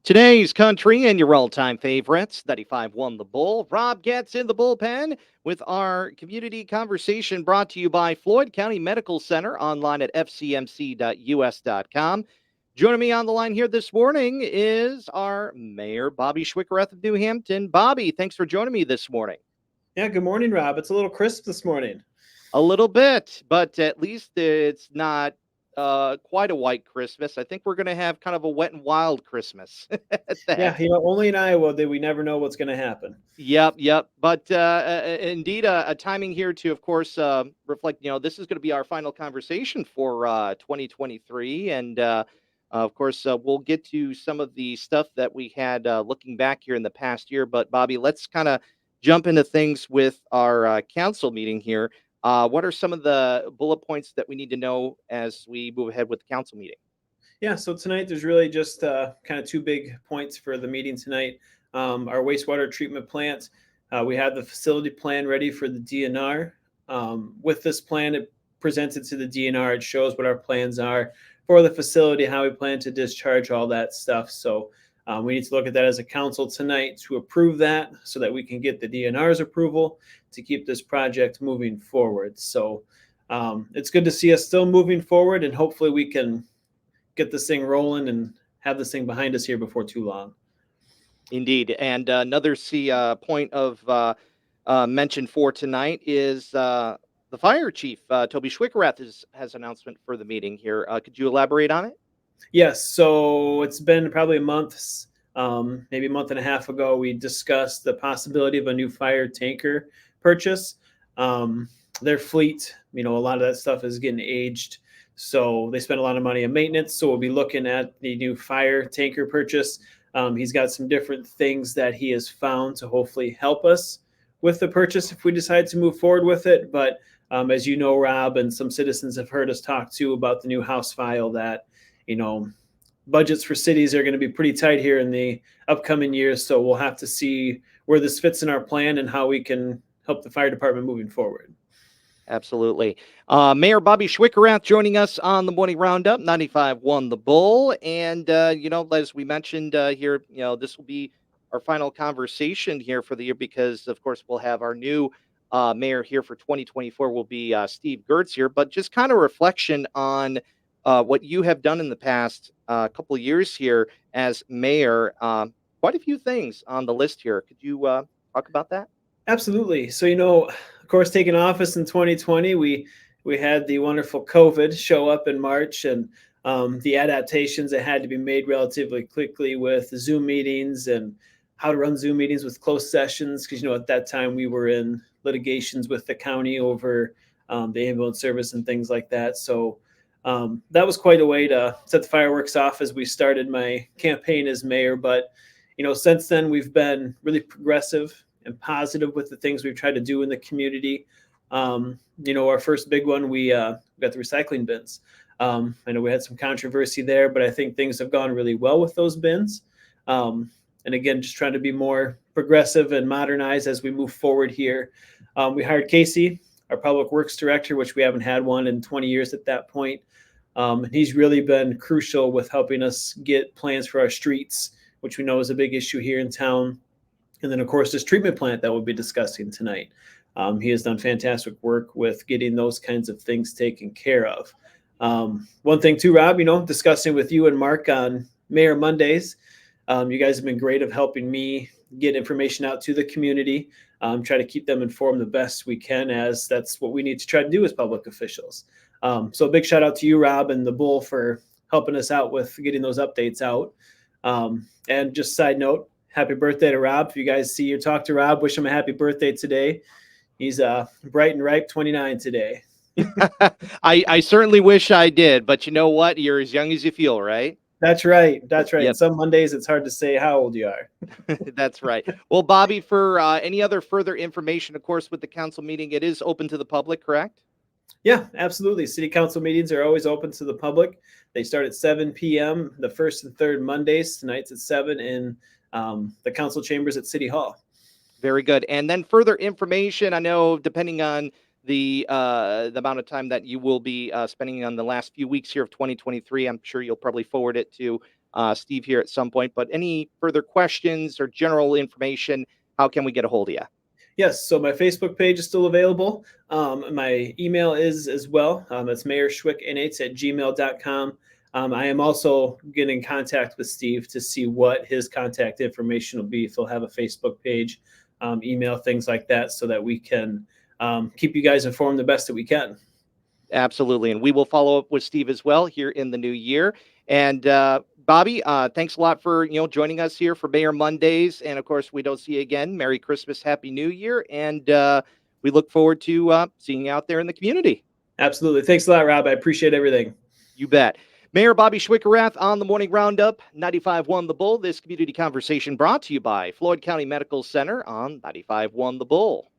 Today's country and your all-time favorites. 95 won the bull. Rob Getz in the bullpen with our community conversation brought to you by Floyd County Medical Center online at fcmc.us.com. Joining me on the line here this morning is our Mayor Bobby Schwickerath of New Hampton. Bobby, thanks for joining me this morning. Yeah, good morning, Rob. It's a little crisp this morning. A little bit, but at least it's not quite a white Christmas. I think we're going to have kind of a wet and wild Christmas at Yeah, that. only in Iowa that we never know what's going to happen. Yep. But indeed, a timing here to, of course, reflect. This is going to be our final conversation for 2023, and of course, we'll get to some of the stuff that we had looking back here in the past year. But Bobby, let's kind of jump into things with our council meeting here. What are some of the bullet points that we need to know as we move ahead with the council meeting? Yeah, so tonight there's really just kind of two big points for the meeting tonight. Our wastewater treatment plant, we have the facility plan ready for the DNR. With this plan, it presented to the DNR. It shows what our plans are for the facility, how we plan to discharge all that stuff. So we need to look at that as a council tonight to approve that so that we can get the DNR's approval to keep this project moving forward. So it's good to see us still moving forward, and hopefully we can get this thing rolling and have this thing behind us here before too long. Indeed. And another point of mention for tonight is the fire chief, Toby Schwickerath, has an announcement for the meeting here. Could you elaborate on it? Yes. So it's been probably a month, maybe a month and a half ago, we discussed the possibility of a new fire tanker purchase. Their fleet, a lot of that stuff is getting aged. So they spend a lot of money on maintenance. So we'll be looking at the new fire tanker purchase. He's got some different things that he has found to hopefully help us with the purchase if we decide to move forward with it. But as you know, Rob, and some citizens have heard us talk too about the new House file that, budgets for cities are going to be pretty tight here in the upcoming years. So we'll have to see where this fits in our plan and how we can help the fire department moving forward. Absolutely. Mayor Bobby Schwickerath joining us on the morning roundup. 95 won the bull. And, as we mentioned here, this will be our final conversation here for the year because, of course, we'll have our new mayor here for 2024 will be Steve Gertz here. But just kind of reflection on what you have done in the past couple of years here as mayor. Quite a few things on the list here. Could you talk about that? Absolutely. So, of course, taking office in 2020, we had the wonderful COVID show up in March, and the adaptations that had to be made relatively quickly with Zoom meetings and how to run Zoom meetings with closed sessions. Because, at that time we were in litigations with the county over the ambulance service and things like that. So that was quite a way to set the fireworks off as we started my campaign as mayor. But, since then we've been really progressive and positive with the things we've tried to do in the community. Our first big one, we got the recycling bins. I know we had some controversy there, but I think things have gone really well with those bins. And again, just trying to be more progressive and modernize as we move forward here. We hired Casey, our public works director, which we haven't had one in 20 years at that point. And he's really been crucial with helping us get plans for our streets, which we know is a big issue here in town. And then, of course, this treatment plant that we'll be discussing tonight. He has done fantastic work with getting those kinds of things taken care of. One thing too, Rob, discussing with you and Mark on Mayor Mondays, you guys have been great of helping me get information out to the community, try to keep them informed the best we can, as that's what we need to try to do as public officials. So a big shout out to you, Rob, and the Bull for helping us out with getting those updates out. And just side note, happy birthday to Rob. If you guys see or talk to Rob, wish him a happy birthday today. He's bright and ripe 29 today. I certainly wish I did, but you know what? You're as young as you feel, right? That's right. Yep. Some Mondays it's hard to say how old you are. That's right. Well, Bobby, for any other further information, of course, with the council meeting, it is open to the public, correct? Yeah, absolutely. City council meetings are always open to the public. They start at 7 p.m. the first and third Mondays. Tonight's at 7 in the council chambers at City Hall. Very good. And then further information, I know depending on the amount of time that you will be spending on the last few weeks here of 2023, I'm sure you'll probably forward it to Steve here at some point. But any further questions or general information, how can we get a hold of you? Yes, so my Facebook page is still available. My email is as well. It's mayorschwick@gmail.com. I am also getting in contact with Steve to see what his contact information will be. If he'll have a Facebook page, email, things like that, so that we can keep you guys informed the best that we can. Absolutely. And we will follow up with Steve as well here in the new year. And Bobby, thanks a lot for joining us here for Mayor Mondays. And of course, we don't see you again. Merry Christmas, Happy New Year, and we look forward to seeing you out there in the community. Absolutely. Thanks a lot, Rob. I appreciate everything. You bet. Mayor Bobby Schwickerath on the Morning Roundup, 95.1 The Bull. This community conversation brought to you by Floyd County Medical Center on 95.1 The Bull.